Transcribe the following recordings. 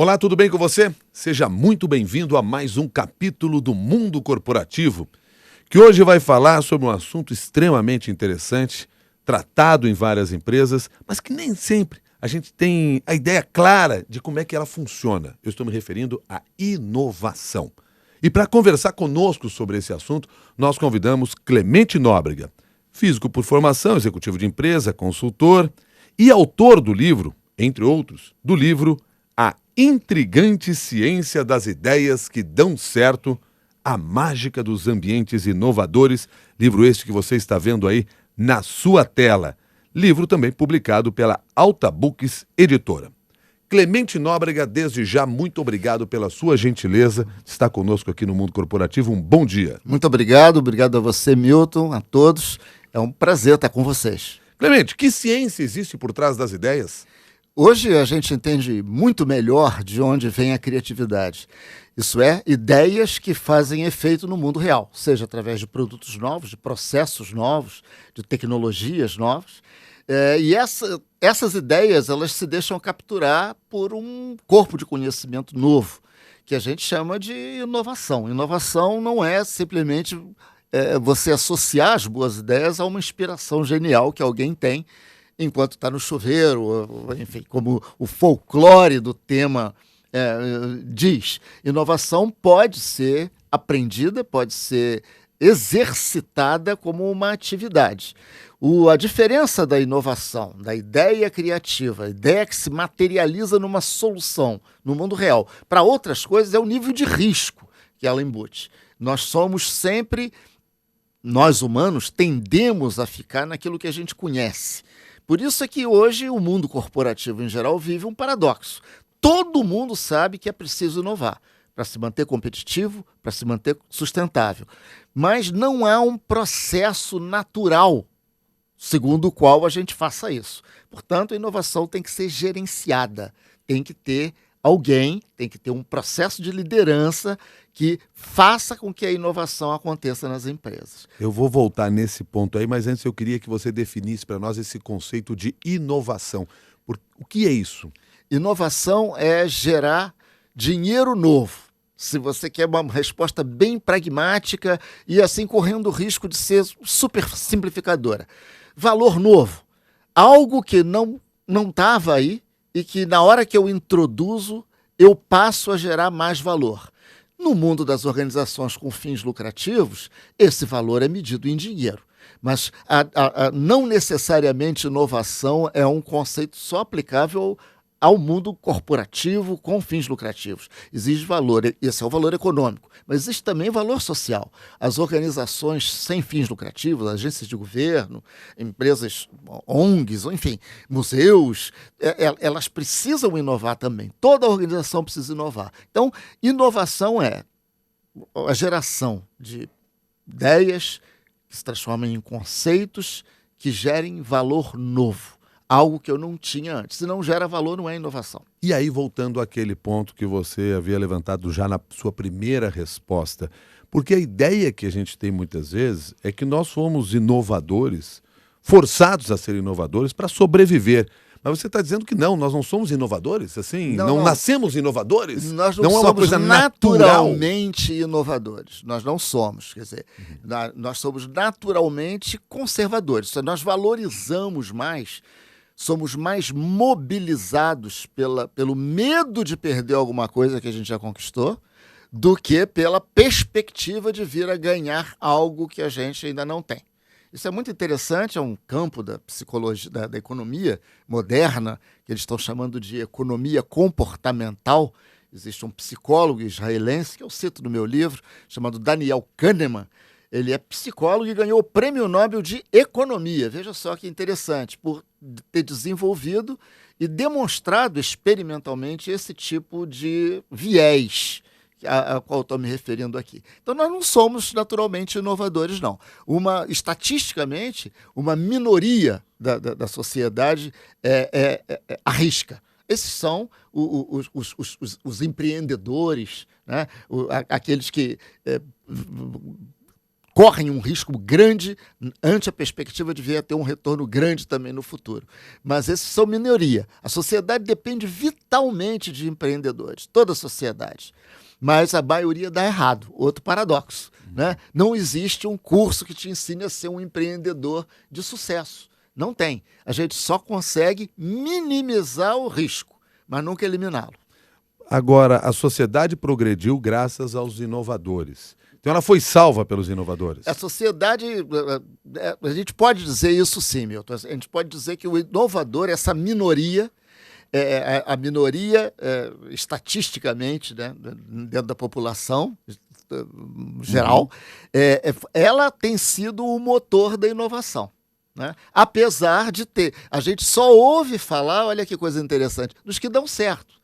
Olá, tudo bem com você? Seja muito bem-vindo a mais um capítulo do Mundo Corporativo, que hoje vai falar sobre um assunto extremamente interessante, tratado em várias empresas, mas que nem sempre a gente tem a ideia clara de como é que ela funciona. Eu estou me referindo à inovação. E para conversar conosco sobre esse assunto, nós convidamos Clemente Nóbrega, físico por formação, executivo de empresa, consultor e autor do livro, entre outros, do livro A Intrigante Ciência das Ideias que Dão Certo, a Mágica dos Ambientes Inovadores, livro este que você está vendo aí na sua tela. Livro também publicado pela Alta Books Editora. Clemente Nóbrega, desde já, muito obrigado pela sua gentileza de estar conosco aqui no Mundo Corporativo. Um bom dia. Muito obrigado a você, Milton, a todos. É um prazer estar com vocês. Clemente, que ciência existe por trás das ideias? Hoje a gente entende muito melhor de onde vem a criatividade. Isso é, ideias que fazem efeito no mundo real, seja através de produtos novos, de processos novos, de tecnologias novas. Essas ideias, elas se deixam capturar por um corpo de conhecimento novo, que a gente chama de inovação. Inovação não é simplesmente você associar as boas ideias a uma inspiração genial que alguém tem enquanto está no chuveiro, enfim, como o folclore do tema diz. Inovação pode ser aprendida, pode ser exercitada como uma atividade. A diferença da inovação, da ideia criativa, a ideia que se materializa numa solução no mundo real, para outras coisas é o nível de risco que ela embute. Nós humanos, tendemos a ficar naquilo que a gente conhece. Por isso é que hoje o mundo corporativo em geral vive um paradoxo. Todo mundo sabe que é preciso inovar para se manter competitivo, para se manter sustentável. Mas não há um processo natural segundo o qual a gente faça isso. Portanto, a inovação tem que ser gerenciada, tem que ter alguém, tem que ter um processo de liderança que faça com que a inovação aconteça nas empresas. Eu vou voltar nesse ponto aí, mas antes eu queria que você definisse para nós esse conceito de inovação. O que é isso? Inovação é gerar dinheiro novo. Se você quer uma resposta bem pragmática e assim correndo o risco de ser super simplificadora. Valor novo. Algo que não estava aí e que na hora que eu introduzo, eu passo a gerar mais valor. No mundo das organizações com fins lucrativos, esse valor é medido em dinheiro. Mas não necessariamente inovação é um conceito só aplicável ao mundo corporativo com fins lucrativos. Existe valor, esse é o valor econômico, mas existe também valor social. As organizações sem fins lucrativos, agências de governo, empresas, ONGs, enfim, museus, elas precisam inovar também. Toda organização precisa inovar. Então, inovação é a geração de ideias que se transformam em conceitos que gerem valor novo. Algo que eu não tinha antes. Se não gera valor, não é inovação. E aí, voltando àquele ponto que você havia levantado já na sua primeira resposta, porque a ideia que a gente tem muitas vezes é que nós fomos inovadores, forçados a ser inovadores para sobreviver. Mas você está dizendo que não, nós não somos inovadores? Assim, não nascemos inovadores? Nós não é somos uma coisa naturalmente inovadores. Nós não somos. Quer dizer, nós somos naturalmente conservadores. Nós valorizamos mais, somos mais mobilizados pelo medo de perder alguma coisa que a gente já conquistou do que pela perspectiva de vir a ganhar algo que a gente ainda não tem. Isso é muito interessante, é um campo da psicologia, da economia moderna, que eles estão chamando de economia comportamental. Existe um psicólogo israelense, que eu cito no meu livro, chamado Daniel Kahneman. Ele é psicólogo e ganhou o Prêmio Nobel de Economia. Veja só que interessante, por ter desenvolvido e demonstrado experimentalmente esse tipo de viés a qual estou me referindo aqui. Então, nós não somos naturalmente inovadores, não. Estatisticamente, uma minoria da sociedade arrisca. Esses são os empreendedores, né? Aqueles que correm um risco grande ante a perspectiva de vir a ter um retorno grande também no futuro. Mas esses são minoria. A sociedade depende vitalmente de empreendedores, toda a sociedade. Mas a maioria dá errado, outro paradoxo. Né? Não existe um curso que te ensine a ser um empreendedor de sucesso. Não tem. A gente só consegue minimizar o risco, mas nunca eliminá-lo. Agora, a sociedade progrediu graças aos inovadores. Então ela foi salva pelos inovadores. A sociedade, a gente pode dizer isso sim, Milton. A gente pode dizer que o inovador, essa minoria, a minoria estatisticamente, né, dentro da população geral, ela tem sido o motor da inovação. Né? Apesar de ter, a gente só ouve falar, olha que coisa interessante, dos que dão certo.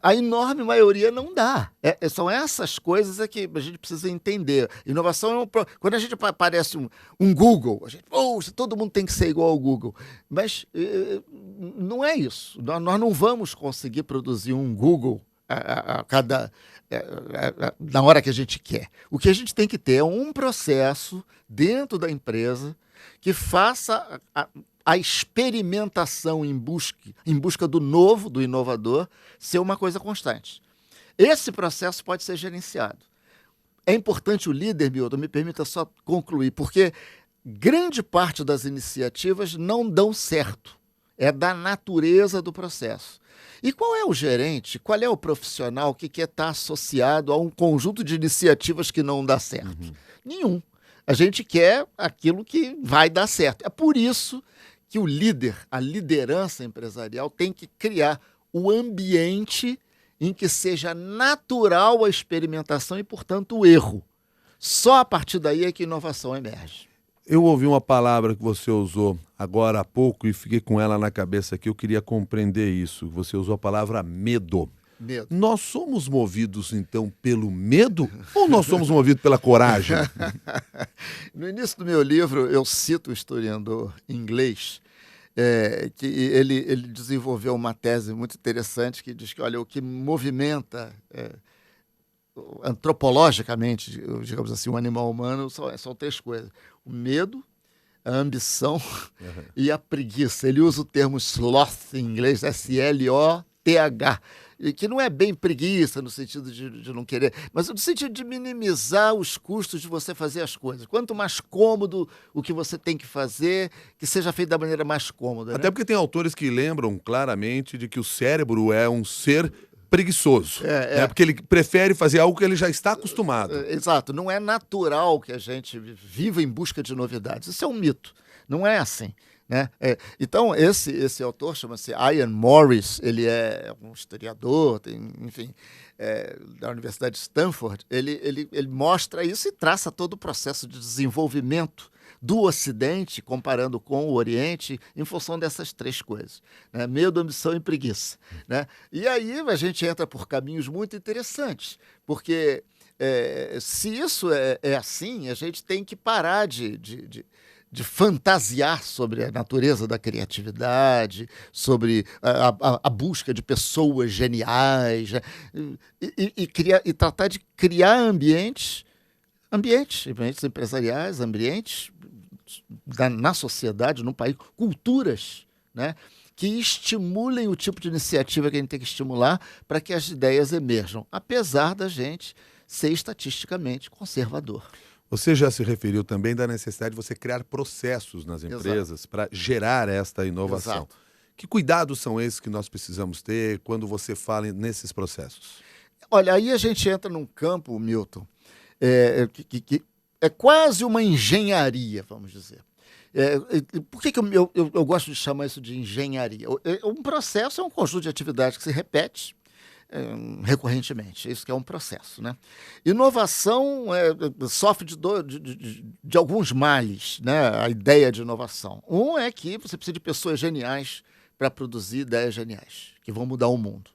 A enorme maioria não dá. São essas coisas que a gente precisa entender. Inovação quando a gente aparece um Google, a gente, todo mundo tem que ser igual ao Google. Mas não é isso. Nós não vamos conseguir produzir um Google na hora que a gente quer. O que a gente tem que ter é um processo dentro da empresa que faça a experimentação em busca do novo, do inovador, ser uma coisa constante. Esse processo pode ser gerenciado. É importante o líder, Milton, me permita só concluir, porque grande parte das iniciativas não dão certo. É da natureza do processo. E qual é o gerente, qual é o profissional que quer estar associado a um conjunto de iniciativas que não dá certo? Nenhum. A gente quer aquilo que vai dar certo. É por isso que o líder, a liderança empresarial, tem que criar o ambiente em que seja natural a experimentação e, portanto, o erro. Só a partir daí é que a inovação emerge. Eu ouvi uma palavra que você usou agora há pouco e fiquei com ela na cabeça aqui, eu queria compreender isso. Você usou a palavra medo. Medo. Nós somos movidos, então, pelo medo ou nós somos movidos pela coragem? No início do meu livro, eu cito o historiador inglês, que ele desenvolveu uma tese muito interessante que diz que, olha, o que movimenta antropologicamente, digamos assim, o animal humano são três coisas. O medo, a ambição e a preguiça. Ele usa o termo sloth em inglês, S-L-O-T-H, que não é bem preguiça no sentido de não querer, mas no sentido de minimizar os custos de você fazer as coisas. Quanto mais cômodo o que você tem que fazer, que seja feito da maneira mais cômoda. Até porque tem autores que lembram claramente de que o cérebro é um ser preguiçoso, porque ele prefere fazer algo que ele já está acostumado. Exato, não é natural que a gente viva em busca de novidades. Isso é um mito, não é assim. Né? Então, esse autor chama-se Ian Morris, ele é um historiador, enfim, da Universidade de Stanford. Ele mostra isso e traça todo o processo de desenvolvimento do Ocidente, comparando com o Oriente, em função dessas três coisas, né? Medo, ambição e preguiça. Né? E aí a gente entra por caminhos muito interessantes, porque se isso é assim, a gente tem que parar de fantasiar sobre a natureza da criatividade, sobre a busca de pessoas geniais, né? e tratar de criar ambientes empresariais, ambientes na sociedade, no país, culturas, né, que estimulem o tipo de iniciativa que a gente tem que estimular para que as ideias emerjam, apesar da gente ser estatisticamente conservador. Você já se referiu também da necessidade de você criar processos nas empresas para gerar esta inovação. Exato. Que cuidados são esses que nós precisamos ter quando você fala nesses processos? Olha, aí a gente entra num campo, Milton, que é quase uma engenharia, vamos dizer. Por que eu gosto de chamar isso de engenharia? Um processo é um conjunto de atividades que se repete recorrentemente. Isso que é um processo, né? Inovação sofre de alguns males, né? A ideia de inovação. Um é que você precisa de pessoas geniais para produzir ideias geniais, que vão mudar o mundo.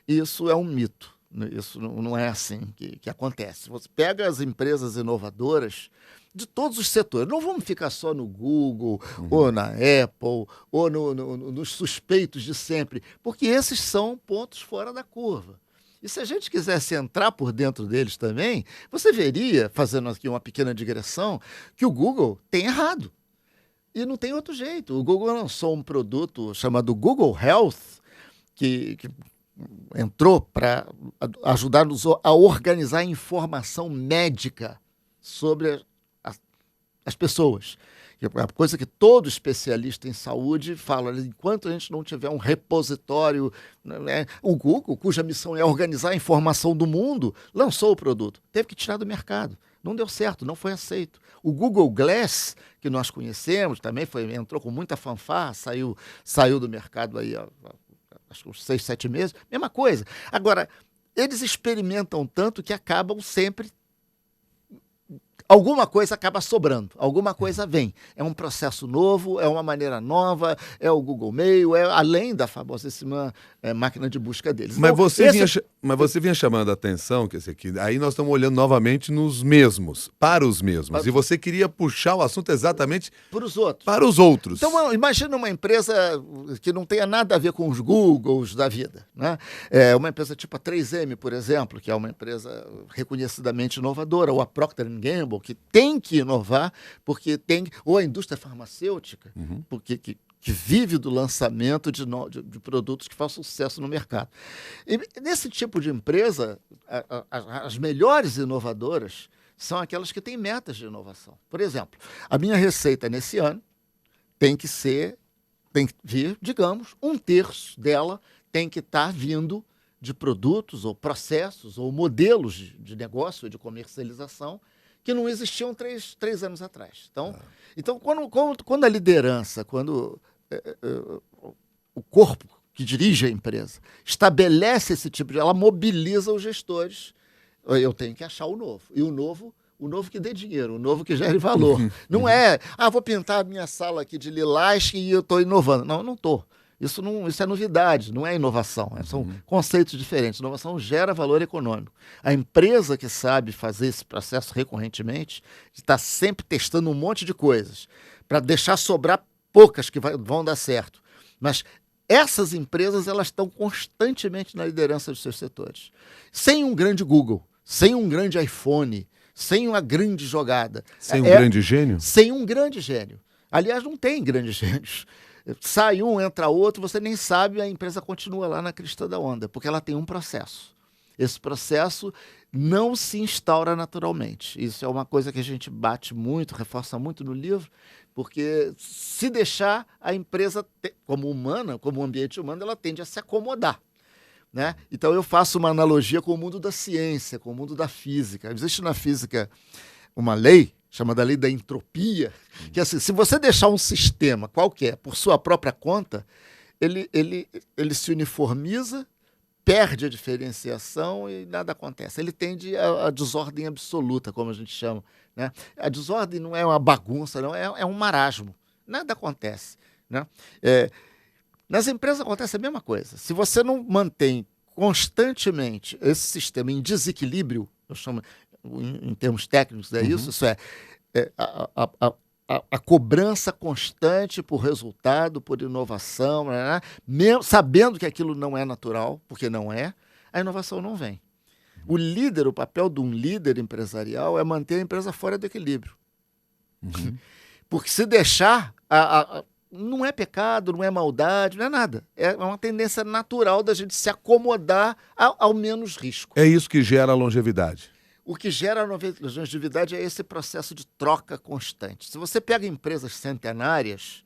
Isso é um mito. Isso não é assim que acontece. Você pega as empresas inovadoras de todos os setores. Não vamos ficar só no Google, ou na Apple, ou nos suspeitos de sempre, porque esses são pontos fora da curva. E se a gente quisesse entrar por dentro deles também, você veria, fazendo aqui uma pequena digressão, que o Google tem errado. E não tem outro jeito. O Google lançou um produto chamado Google Health, que entrou para ajudar-nos a organizar a informação médica sobre as pessoas. É a coisa que todo especialista em saúde fala, enquanto a gente não tiver um repositório, né, o Google, cuja missão é organizar a informação do mundo, lançou o produto, teve que tirar do mercado. Não deu certo, não foi aceito. O Google Glass, que nós conhecemos, também entrou com muita fanfarra, saiu do mercado aí, acho que uns 6, 7 meses, mesma coisa. Agora, eles experimentam tanto que acabam sempre... Alguma coisa acaba sobrando, alguma coisa vem. É um processo novo, é uma maneira nova, é o Google Mail, é além da famosíssima máquina de busca deles. Mas, então, você vinha chamando a atenção, que aí nós estamos olhando novamente para os mesmos. E você queria puxar o assunto exatamente para os outros. Então, imagina uma empresa que não tenha nada a ver com os Googles da vida, né? Uma empresa tipo a 3M, por exemplo, que é uma empresa reconhecidamente inovadora, ou a Procter & Gamble, que tem que inovar, porque ou a indústria farmacêutica, porque que vive do lançamento de produtos que façam sucesso no mercado. E nesse tipo de empresa, as melhores inovadoras são aquelas que têm metas de inovação. Por exemplo, a minha receita nesse ano tem que vir, digamos, 1/3 dela tem que estar vindo de produtos ou processos ou modelos de negócio, de comercialização, que não existiam três anos atrás. Então quando a liderança, quando o corpo que dirige a empresa estabelece esse tipo ela mobiliza os gestores, eu tenho que achar o novo. E o novo que dê dinheiro, o novo que gere valor. Não é, vou pintar a minha sala aqui de lilás e eu estou inovando. Não, eu não estou. Isso é novidade, não é inovação. São conceitos diferentes. Inovação gera valor econômico. A empresa que sabe fazer esse processo recorrentemente está sempre testando um monte de coisas para deixar sobrar poucas que vão dar certo. Mas essas empresas elas estão constantemente na liderança dos seus setores. Sem um grande Google, sem um grande iPhone, sem uma grande jogada. Sem um grande gênio? Sem um grande gênio. Aliás, não tem grandes gênios. Sai um, entra outro, você nem sabe, a empresa continua lá na crista da onda, porque ela tem um processo. Esse processo não se instaura naturalmente. Isso é uma coisa que a gente bate muito, reforça muito no livro, porque se deixar a empresa, como humana, como ambiente humano, ela tende a se acomodar, né? Então eu faço uma analogia com o mundo da ciência, com o mundo da física. Existe na física uma lei chamada lei da entropia, que assim, se você deixar um sistema qualquer por sua própria conta, ele se uniformiza, perde a diferenciação e nada acontece. Ele tende à desordem absoluta, como a gente chama, né? A desordem não é uma bagunça, não, é um marasmo. Nada acontece, né? Nas empresas acontece a mesma coisa. Se você não mantém constantemente esse sistema em desequilíbrio, eu chamo em termos técnicos, isso é a cobrança constante por resultado, por inovação, né? Mesmo sabendo que aquilo não é natural, porque não é, a inovação não vem. O papel de um líder empresarial é manter a empresa fora do equilíbrio. Porque se deixar, não é pecado, não é maldade, não é nada. É uma tendência natural da gente se acomodar ao menos risco. É isso que gera a longevidade. O que gera a longevidade é esse processo de troca constante. Se você pega empresas centenárias,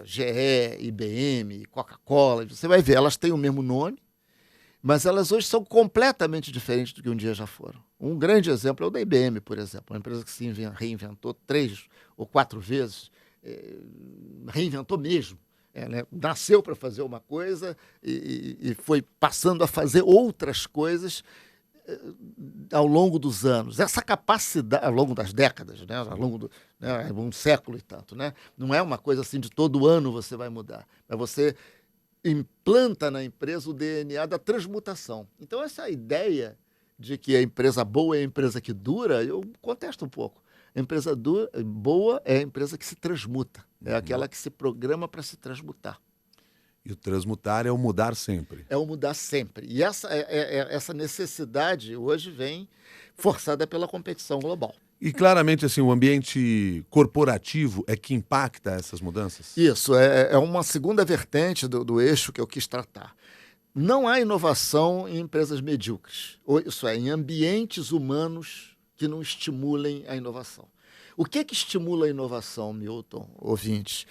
GE, IBM, Coca-Cola, você vai ver, elas têm o mesmo nome, mas elas hoje são completamente diferentes do que um dia já foram. Um grande exemplo é o da IBM, por exemplo, uma empresa que se reinventou 3 ou 4 vezes, reinventou mesmo. Né? Nasceu para fazer uma coisa e foi passando a fazer outras coisas ao longo dos anos. Essa capacidade, ao longo das décadas, né? Ao longo um século e tanto, né? Não é uma coisa assim de todo ano você vai mudar, mas você implanta na empresa o DNA da transmutação. Então essa ideia de que a empresa boa é a empresa que dura, eu contesto um pouco. A empresa boa é a empresa que se transmuta, é aquela que se programa para se transmutar. E o transmutar é o mudar sempre. É o mudar sempre. E essa necessidade hoje vem forçada pela competição global. E claramente, assim, o ambiente corporativo é que impacta essas mudanças? Isso, é uma segunda vertente do eixo que eu quis tratar. Não há inovação em empresas medíocres, isso é, em ambientes humanos que não estimulem a inovação. O que estimula a inovação, Milton, ouvintes?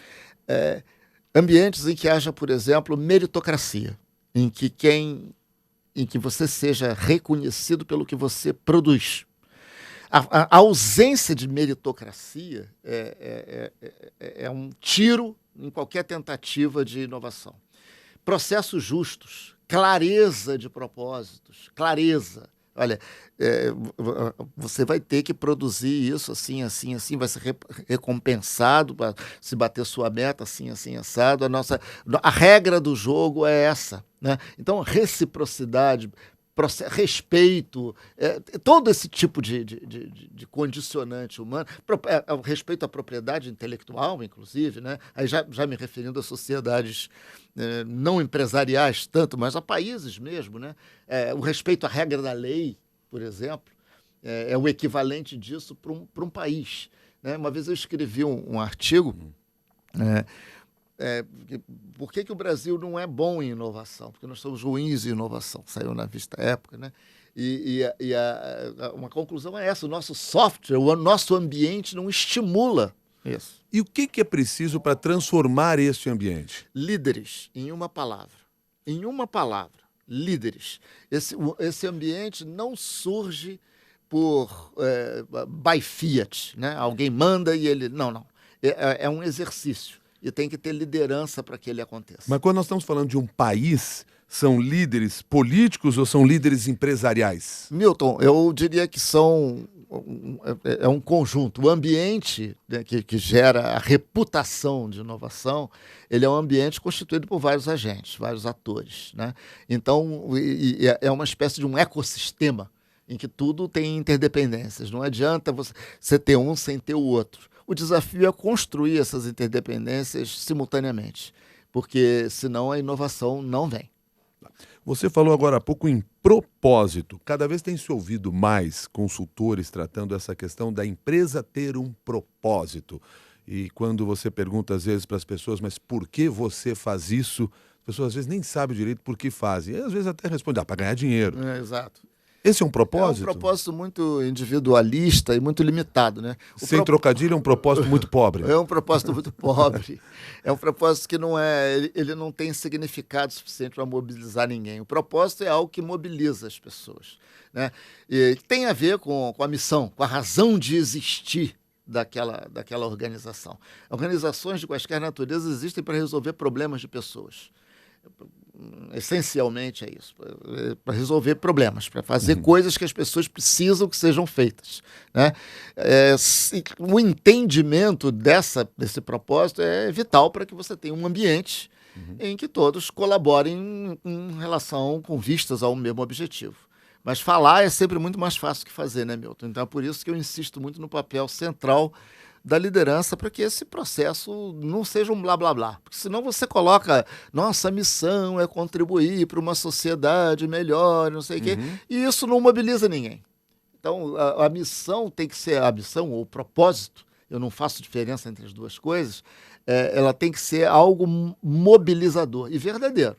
Ambientes em que haja, por exemplo, meritocracia, em que você seja reconhecido pelo que você produz. A ausência de meritocracia é um tiro em qualquer tentativa de inovação. Processos justos, clareza de propósitos, clareza. Olha, você vai ter que produzir isso assim, assim, assim, vai ser recompensado para se bater sua meta assim, assim, assado. A regra do jogo é essa, né? Então, reciprocidade, respeito, todo esse tipo de condicionante humano, respeito à propriedade intelectual, inclusive, né? Aí já me referindo a sociedades não empresariais tanto, mas a países mesmo, né? O respeito à regra da lei, por exemplo, é o equivalente disso para um país, né? Uma vez eu escrevi um artigo. Por que o Brasil não é bom em inovação? Porque nós somos ruins em inovação, saiu na Vista Época, né? Uma conclusão é essa: o nosso software, o nosso ambiente não estimula isso. E o que é preciso para transformar este ambiente? Líderes, em uma palavra. Em uma palavra, líderes. Esse ambiente não surge por by fiat, né? Alguém manda e ele... Não. É um exercício. E tem que ter liderança para que ele aconteça. Mas quando nós estamos falando de um país, são líderes políticos ou são líderes empresariais? Milton, eu diria que é um conjunto. O ambiente, né, que gera a reputação de inovação, ele é um ambiente constituído por vários agentes, vários atores, né? Então, é uma espécie de um ecossistema em que tudo tem interdependências. Não adianta você ter um sem ter o outro. O desafio é construir essas interdependências simultaneamente, porque senão a inovação não vem. Você falou agora há pouco em propósito. Cada vez tem se ouvido mais consultores tratando essa questão da empresa ter um propósito. E quando você pergunta às vezes para as pessoas, mas por que você faz isso? As pessoas às vezes nem sabem direito por que fazem. E às vezes até respondem, para ganhar dinheiro. Exato. Esse é um propósito? É um propósito muito individualista e muito limitado, né? Sem trocadilho, é um propósito muito pobre. É um propósito muito pobre. É um propósito que ele não tem significado suficiente para mobilizar ninguém. O propósito é algo que mobiliza as pessoas, né? E tem a ver com a missão, com a razão de existir daquela organização. Organizações de quaisquer natureza existem para resolver problemas de pessoas. Essencialmente é isso, para resolver problemas, para fazer coisas que as pessoas precisam que sejam feitas, né? O entendimento desse propósito é vital para que você tenha um ambiente em que todos colaborem em relação, com vistas ao mesmo objetivo. Mas falar é sempre muito mais fácil que fazer, né, Milton? Então é por isso que eu insisto muito no papel central da liderança, para que esse processo não seja um blá blá blá, porque senão você coloca, nossa missão é contribuir para uma sociedade melhor, não sei o quê, e isso não mobiliza ninguém. Então a missão tem que ser, a missão ou o propósito, eu não faço diferença entre as duas coisas, ela tem que ser algo mobilizador e verdadeiro.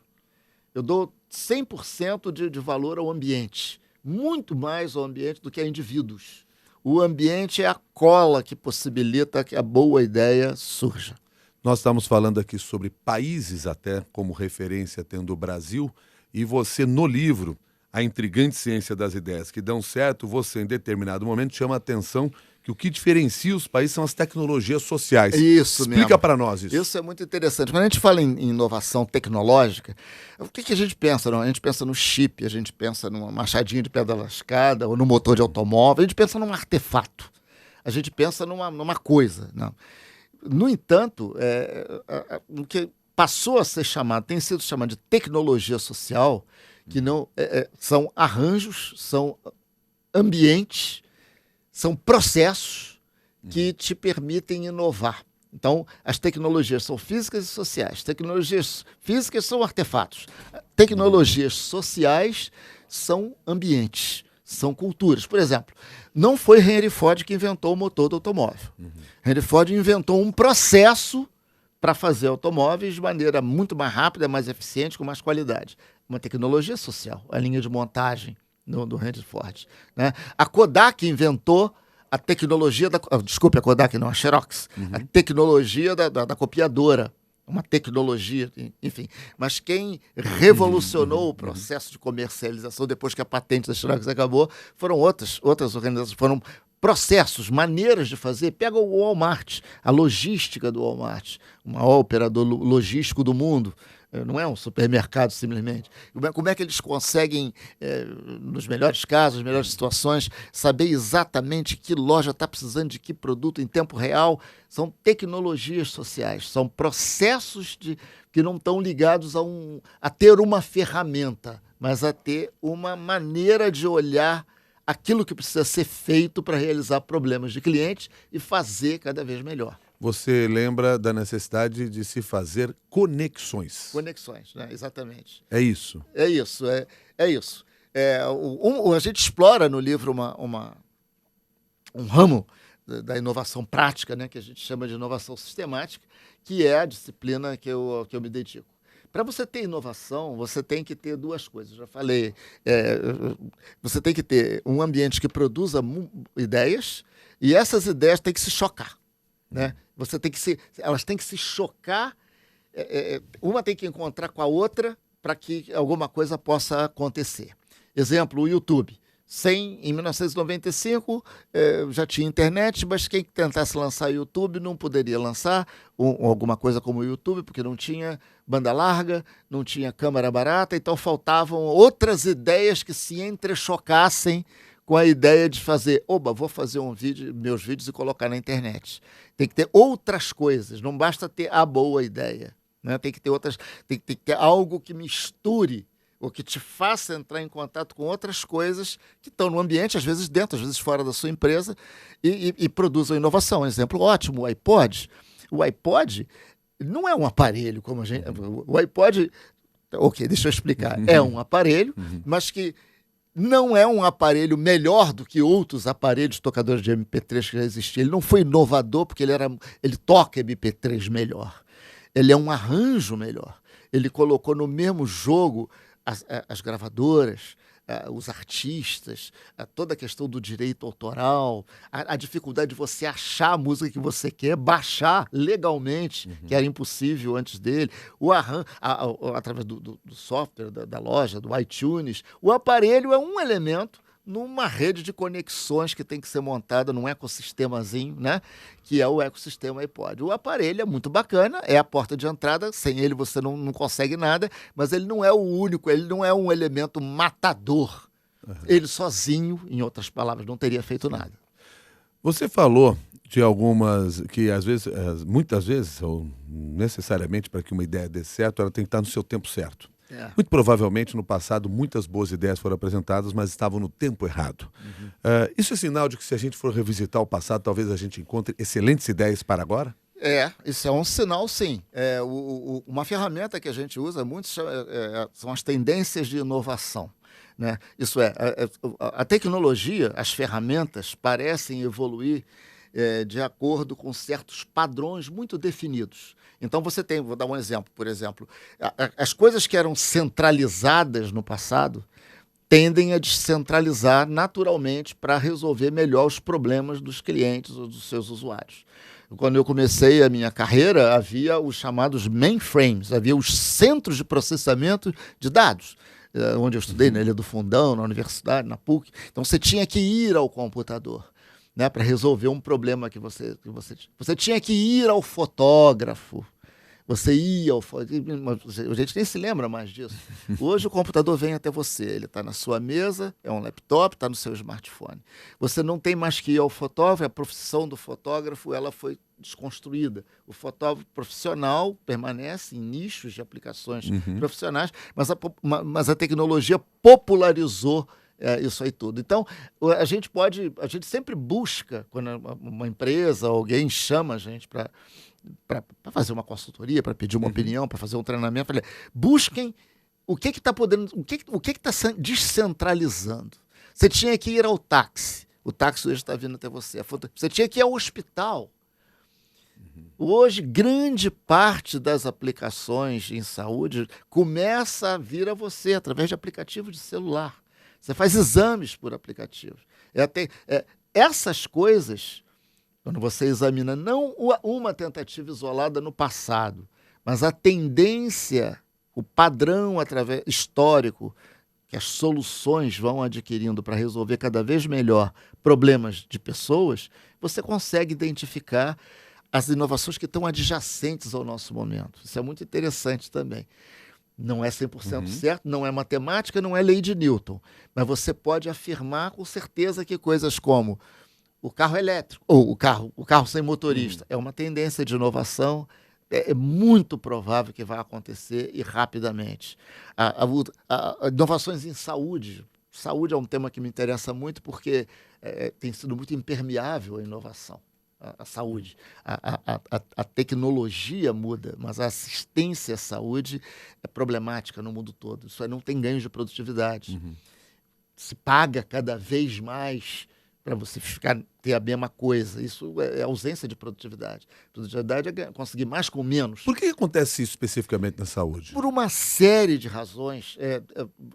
Eu dou 100% de valor ao ambiente, muito mais ao ambiente do que a indivíduos. O ambiente é a cola que possibilita que a boa ideia surja. Nós estamos falando aqui sobre países, até como referência tendo o Brasil, e você, no livro, A Intrigante Ciência das Ideias que Dão Certo, você, em determinado momento, chama a atenção que o que diferencia os países são as tecnologias sociais. Isso mesmo. Explica para nós isso. Isso é muito interessante. Quando a gente fala em inovação tecnológica, o que a gente pensa? Não? A gente pensa no chip, a gente pensa numa machadinha de pedra lascada ou no motor de automóvel, a gente pensa num artefato, a gente pensa numa coisa. Não. No entanto, o que passou a ser chamado, tem sido chamado de tecnologia social, que não são arranjos, são ambientes, são processos que te permitem inovar. Então, as tecnologias são físicas e sociais. Tecnologias físicas são artefatos. Tecnologias sociais são ambientes, são culturas. Por exemplo, não foi Henry Ford que inventou o motor do automóvel. Henry Ford inventou um processo para fazer automóveis de maneira muito mais rápida, mais eficiente, com mais qualidade. Uma tecnologia social, a linha de montagem do Henry Ford. Né? A Kodak inventou a tecnologia da... Desculpe, a Kodak não, a Xerox. A tecnologia da copiadora. Uma tecnologia, enfim. Mas quem revolucionou o processo de comercialização depois que a patente da Xerox acabou foram outras organizações, foram processos, maneiras de fazer. Pega o Walmart, a logística do Walmart, o maior operador logístico do mundo. Não é um supermercado, simplesmente. Como é que eles conseguem, nos melhores casos, nas melhores situações, saber exatamente que loja está precisando de que produto em tempo real? São tecnologias sociais, são processos que não estão ligados a ter uma ferramenta, mas a ter uma maneira de olhar aquilo que precisa ser feito para realizar problemas de clientes e fazer cada vez melhor. Você lembra da necessidade de se fazer conexões. Conexões, né? Exatamente. É isso. É isso. A gente explora no livro um ramo da inovação prática, né, que a gente chama de inovação sistemática, que é a disciplina que eu me dedico. Para você ter inovação, você tem que ter duas coisas. Já falei, você tem que ter um ambiente que produza ideias e essas ideias têm que se chocar. Né? Elas têm que se chocar, uma tem que encontrar com a outra para que alguma coisa possa acontecer. Exemplo, o YouTube. Em 1995 já tinha internet, mas quem tentasse lançar YouTube não poderia lançar alguma coisa como o YouTube, porque não tinha banda larga, não tinha câmera barata, então faltavam outras ideias que se entrechocassem com a ideia de fazer, vou fazer meus vídeos e colocar na internet. Tem que ter outras coisas, não basta ter a boa ideia. Né? Tem que ter algo que misture, ou que te faça entrar em contato com outras coisas que estão no ambiente, às vezes dentro, às vezes fora da sua empresa, e produzam inovação. Um exemplo ótimo, o iPod. O iPod não é um aparelho, como a gente... O iPod... Ok, deixa eu explicar. É um aparelho, mas que não é um aparelho melhor do que outros aparelhos tocadores de MP3 que já existiam. Ele não foi inovador porque ele toca MP3 melhor. Ele é um arranjo melhor. Ele colocou no mesmo jogo as gravadoras, os artistas, toda a questão do direito autoral, a dificuldade de você achar a música que você quer, baixar legalmente, que era impossível antes dele, através do software, da loja, do iTunes. O aparelho é um elemento numa rede de conexões que tem que ser montada num ecossistemazinho, né? Que é o ecossistema iPod. O aparelho é muito bacana, é a porta de entrada, sem ele você não consegue nada, mas ele não é o único, ele não é um elemento matador. Ele sozinho, em outras palavras, não teria feito nada. Você falou de algumas que às vezes, muitas vezes, ou necessariamente para que uma ideia dê certo, ela tem que estar no seu tempo certo. Muito provavelmente, no passado, muitas boas ideias foram apresentadas, mas estavam no tempo errado. Isso é sinal de que se a gente for revisitar o passado, talvez a gente encontre excelentes ideias para agora? Isso é um sinal, sim. Uma ferramenta que a gente usa muito são as tendências de inovação. Né? Isso a tecnologia, as ferramentas parecem evoluir de acordo com certos padrões muito definidos. Então vou dar um exemplo, por exemplo, as coisas que eram centralizadas no passado tendem a descentralizar naturalmente para resolver melhor os problemas dos clientes ou dos seus usuários. Quando eu comecei a minha carreira, havia os chamados mainframes, havia os centros de processamento de dados, onde eu estudei, na Ilha do Fundão, na universidade, na PUC. Então você tinha que ir ao computador, né, para resolver um problema que você tinha que ir ao fotógrafo. Você ia ao fotógrafo. A gente nem se lembra mais disso. Hoje o computador vem até você. Ele está na sua mesa, é um laptop, está no seu smartphone. Você não tem mais que ir ao fotógrafo. A profissão do fotógrafo ela foi desconstruída. O fotógrafo profissional permanece em nichos de aplicações profissionais, mas a tecnologia popularizou isso aí tudo. Então, a gente sempre busca, quando uma empresa, alguém chama a gente para fazer uma consultoria, para pedir uma opinião, para fazer um treinamento, busquem o que está podendo, o que está descentralizando. Você tinha que ir ao táxi, o táxi hoje está vindo até você. Você tinha que ir ao hospital. Hoje, grande parte das aplicações em saúde começa a vir a você através de aplicativo de celular. Você faz exames por aplicativo. Essas coisas, quando você examina não uma tentativa isolada no passado, mas a tendência, o padrão histórico que as soluções vão adquirindo para resolver cada vez melhor problemas de pessoas, você consegue identificar as inovações que estão adjacentes ao nosso momento. Isso é muito interessante também. Não é 100% certo, não é matemática, não é lei de Newton, mas você pode afirmar com certeza que coisas como o carro elétrico, ou o carro sem motorista, é uma tendência de inovação, é muito provável que vai acontecer e rapidamente. Inovações em saúde. Saúde é um tema que me interessa muito porque tem sido muito impermeável a inovação. A saúde. A tecnologia muda, mas a assistência à saúde é problemática no mundo todo. Isso aí não tem ganho de produtividade. Se paga cada vez mais para você ter a mesma coisa. Isso é ausência de produtividade. Produtividade é conseguir mais com menos. Por que acontece isso especificamente na saúde? Por uma série de razões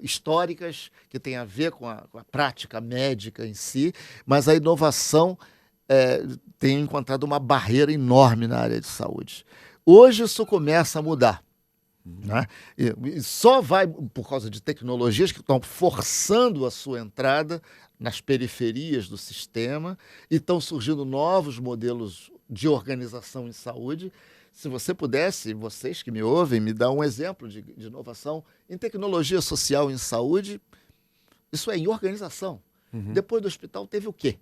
históricas que têm a ver com a prática médica em si, mas a inovação tem encontrado uma barreira enorme na área de saúde. Hoje isso começa a mudar. Né? E só vai por causa de tecnologias que estão forçando a sua entrada nas periferias do sistema e estão surgindo novos modelos de organização em saúde. Se você pudesse, vocês que me ouvem, me dar um exemplo de inovação em tecnologia social em saúde, isso é em organização. Depois do hospital teve o quê?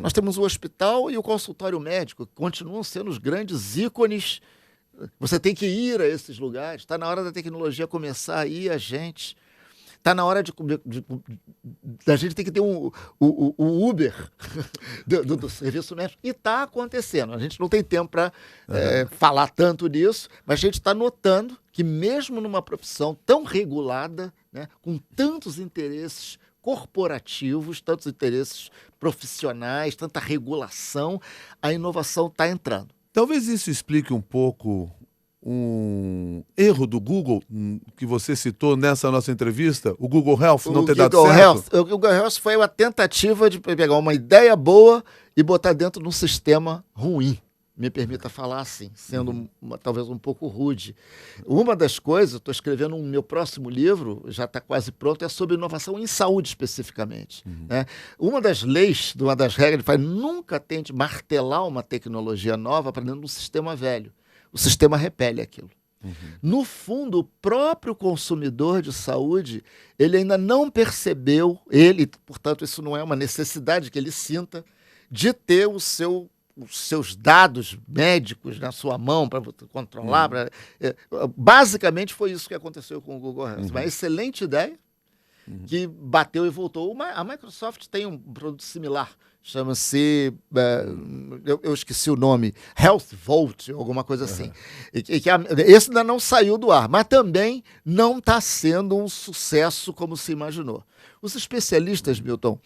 Nós temos o hospital e o consultório médico, que continuam sendo os grandes ícones. Você tem que ir a esses lugares. Está na hora da tecnologia começar a ir a gente. Está na hora da gente ter que ter o Uber do serviço médico. E está acontecendo. A gente não tem tempo para falar tanto nisso, mas a gente está notando que mesmo numa profissão tão regulada, né, com tantos interesses corporativos, tantos interesses profissionais, tanta regulação, a inovação está entrando. Talvez isso explique um pouco um erro do Google que você citou nessa nossa entrevista, o Google Health não ter dado certo? O Google Health foi uma tentativa de pegar uma ideia boa e botar dentro de um sistema ruim. Me permita falar assim, sendo talvez um pouco rude. Uma das coisas, eu estou escrevendo meu próximo livro, já está quase pronto, é sobre inovação em saúde especificamente. Né? Uma das leis, uma das regras, faz nunca tente martelar uma tecnologia nova para dentro de um sistema velho. O sistema repele aquilo. No fundo, o próprio consumidor de saúde, ele ainda não percebeu, portanto, isso não é uma necessidade que ele sinta, de ter os seus dados médicos na sua mão para controlar. Basicamente foi isso que aconteceu com o Google Health. Uma excelente ideia que bateu e voltou. A Microsoft tem um produto similar, chama-se, eu esqueci o nome, Health Vault, alguma coisa assim. Esse ainda não saiu do ar, mas também não está sendo um sucesso como se imaginou. Os especialistas, Milton,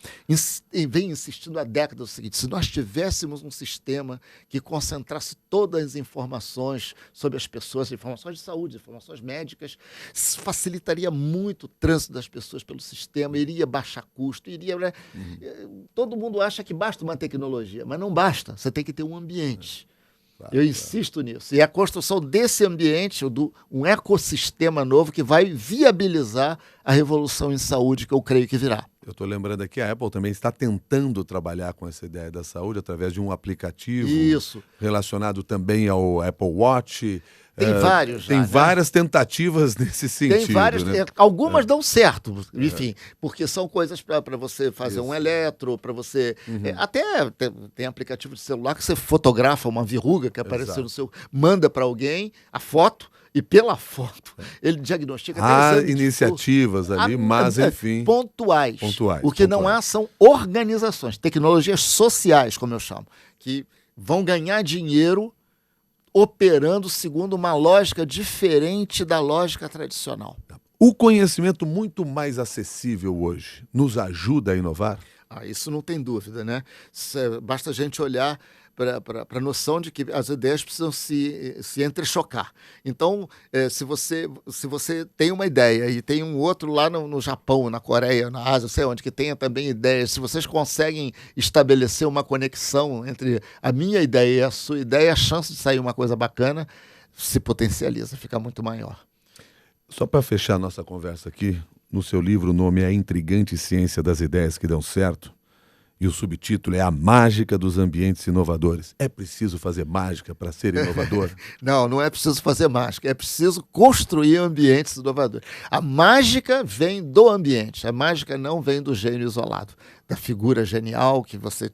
vêm insistindo há décadas o seguinte: se nós tivéssemos um sistema que concentrasse todas as informações sobre as pessoas, informações de saúde, informações médicas, facilitaria muito o trânsito das pessoas pelo sistema, iria baixar custo, Né? Todo mundo acha que basta uma tecnologia, mas não basta, você tem que ter um ambiente. Eu insisto nisso. E a construção desse ambiente, um ecossistema novo que vai viabilizar a revolução em saúde que eu creio que virá. Eu estou lembrando aqui, a Apple também está tentando trabalhar com essa ideia da saúde através de um aplicativo relacionado também ao Apple Watch. Tem vários. Tem várias tentativas nesse sentido. Tem várias, né? Algumas dão certo, enfim, porque são coisas para você fazer um eletro, para você... até tem aplicativo de celular que você fotografa uma verruga que apareceu no seu... Manda para alguém a foto E pela foto, ele diagnostica Há exame de iniciativas fluxo. ali, mas enfim... Pontuais. Pontuais. O que não há são organizações, tecnologias sociais, como eu chamo, que vão ganhar dinheiro operando segundo uma lógica diferente da lógica tradicional. O conhecimento muito mais acessível hoje nos ajuda a inovar? Isso não tem dúvida, né? Basta a gente olhar para a noção de que as ideias precisam se entrechocar. Então, se você tem uma ideia e tem um outro lá no Japão, na Coreia, na Ásia, não sei onde, que tenha também ideias, se vocês conseguem estabelecer uma conexão entre a minha ideia e a sua ideia, a chance de sair uma coisa bacana se potencializa, fica muito maior. Só para fechar nossa conversa aqui, no seu livro o nome é A Intrigante Ciência das Ideias que Dão Certo e o subtítulo é A Mágica dos Ambientes Inovadores. É preciso fazer mágica para ser inovador? Não é preciso fazer mágica, é preciso construir ambientes inovadores. A mágica vem do ambiente, a mágica não vem do gênio isolado, da figura genial que você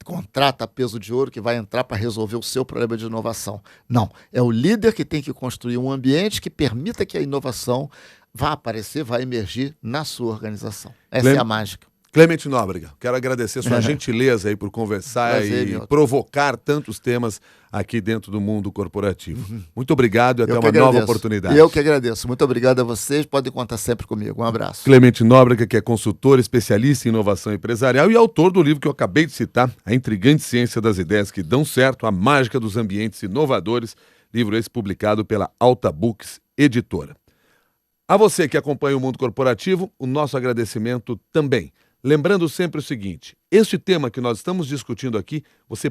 contrata a peso de ouro que vai entrar para resolver o seu problema de inovação. Não, é o líder que tem que construir um ambiente que permita que a inovação vá aparecer, vá emergir na sua organização. Essa é a mágica. Clemente Nóbrega, quero agradecer sua gentileza aí por conversar Prazer, e provocar tantos temas aqui dentro do mundo corporativo. Muito obrigado e até uma nova oportunidade. Eu que agradeço. Muito obrigado a vocês. Podem contar sempre comigo. Um abraço. Clemente Nóbrega, que é consultor, especialista em inovação empresarial e autor do livro que eu acabei de citar, A Intrigante Ciência das Ideias que Dão Certo, A Mágica dos Ambientes Inovadores, livro esse publicado pela Alta Books Editora. A você que acompanha o mundo corporativo, o nosso agradecimento também. Lembrando sempre o seguinte, este tema que nós estamos discutindo aqui, você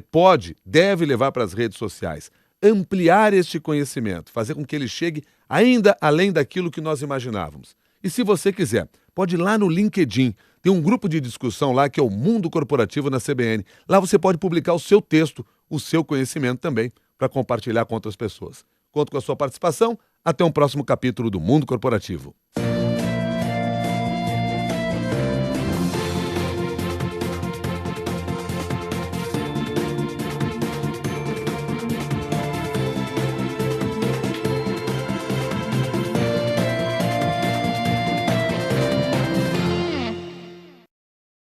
deve levar para as redes sociais, ampliar este conhecimento, fazer com que ele chegue ainda além daquilo que nós imaginávamos. E se você quiser, pode ir lá no LinkedIn, tem um grupo de discussão lá que é o Mundo Corporativo na CBN. Lá você pode publicar o seu texto, o seu conhecimento também, para compartilhar com outras pessoas. Conto com a sua participação, até um próximo capítulo do Mundo Corporativo.